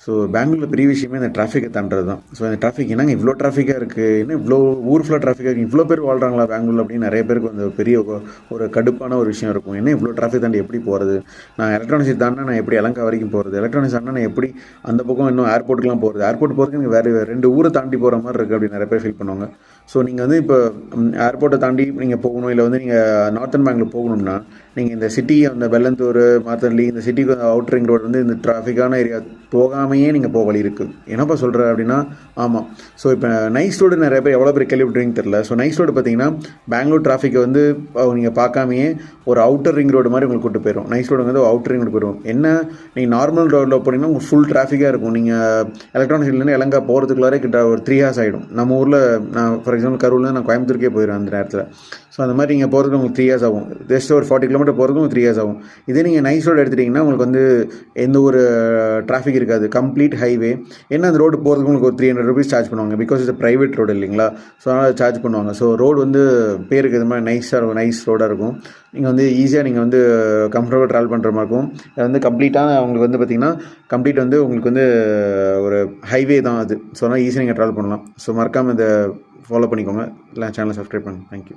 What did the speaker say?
So பெங்களூரில் பெரிய விஷயமே இந்த டிராஃபிக்கை தாண்டது தான். ஸோ இந்த டிராஃபிக் என்னங்க இவ்வளோ டிராஃபிக்காக இருக்குது, என்ன இவ்வளோ ஊர் ஃபுல்லாக டிராஃபிக்காக இருக்குது, இவ்வளோ பேர் வாழ்கிறாங்களா பெங்களூரில் அப்படின்னு நிறைய பேருக்கு வந்து பெரிய ஒரு கடுப்பான ஒரு விஷயம் இருக்கும். என்ன இவ்வளோ டிராஃபிக் தாண்டி எப்படி போகிறது, நான் எலக்ட்ரானிக்ஸ் தாண்டினா நான் எப்படி எலங்கா வரைக்கும் போகிறது, எலக்ட்ரானிக்ஸ் தாண்டினா நான் எப்படி அந்த பக்கம் இன்னும் ஏர்போர்ட்டுக்குலாம் போகிறது, ஏர்போர்ட் போகிறதுக்கு எனக்கு வேறு 2 ஊரை தாண்டி போகிற மாதிரி இருக்குது அப்படின்னு நிறைய பேர் ஃபீல் பண்ணுவாங்க. ஸோ நீங்கள் வந்து இப்போ ஏர்போர்ட்டை தாண்டி நீங்கள் போகணும், இல்லை வந்து நீங்கள் நார்த்தன் பெங்களூர் போகணும்னா நீங்கள் இந்த சிட்டி அந்த வெள்ளந்தூர் மாத்தன்லி இந்த சிட்டிக்கு அவுட் ரிங் ரோடு வந்து இந்த டிராஃபிக்கான ஏரியா போகாமையே நீங்கள் போக வழி இருக்குது. என்னப்பா சொல்கிற அப்படின்னா ஆமாம். ஸோ இப்போ நைஸ் ரோடு நிறைய பேர் எவ்வளோ பேர் கேள்விப்பட்டிருக்கீங்கன்னு தெரில. ஸோ நைஸ் ரோடு பார்த்தீங்கன்னா பெங்களூர் டிராஃபிக்கை வந்து நீங்கள் பார்க்காமையே ஒரு அவுட்டர் ரிங் ரோடு மாதிரி உங்களுக்கு கூட்டு போயிடும். நைஸ் ரோடு வந்து அவுட்டர் ரிங் ரோடு போயிடும். என்ன நீங்கள் நார்மல் ரோடில் போனீங்கன்னா உங்களுக்கு ஃபுல் டிராஃபிக்காக இருக்கும். நீங்கள் எலக்ட்ரானிக்ஸ்லேருந்து எலங்கா போகிறதுக்குள்ளாரே கிட்ட ஒரு 3 hours ஆகிடும். நம்ம ஊரில் நான் ஃபார் எக்ஸாம்பிள் கரூர்லேருந்து நான் கோயம்புத்தூருக்கே போயிடுவேன் அந்த நேரத்தில். ஸோ அந்த மாதிரி நீங்கள் போகிறதுக்கு உங்களுக்கு 3 hours ஆகும். ஜஸ்ட் ஒரு 40 km போகிறதுக்கு உங்களுக்கு 3 hours ஆகும். இதே நீங்கள் நைஸ் ரோடு எடுத்துட்டிங்கன்னா உங்களுக்கு வந்து எந்த ஒரு டிராஃபிக் இருக்காது, கம்ப்ளீட் ஹைவே. ஏன்னா அந்த ரோடு போகிறதுக்கு உங்களுக்கு ஒரு 300 rupees சார்ஜ் பண்ணுவாங்க. பிகாஸ் இது ப்ரைவேட் ரோடு இல்லைங்களா, ஸோ அதனால் சார்ஜ் பண்ணுவாங்க. ஸோ ரோடு வந்து பேருக்கு இது மாதிரி நைஸாக இருக்கும், நைஸ் ரோடாக இருக்கும். நீங்கள் வந்து ஈஸியாக நீங்கள் வந்து கம்ஃபர்டபுளாக ட்ராவல் பண்ணுற மாதிரி இருக்கும். அது வந்து கம்ப்ளீட்டாக உங்களுக்கு வந்து பார்த்திங்கன்னா கம்ப்ளீட் வந்து உங்களுக்கு வந்து ஒரு ஹைவே தான் அது. ஸோ அதனால் ஈஸியாக நீங்கள் ட்ராவல் பண்ணலாம். ஸோ மறக்காமல் இதை ஃபாலோ பண்ணிக்கோங்க. இல்லை சேனலை சப்ஸ்கிரைப் பண்ணுங்கள். தேங்க்யூ.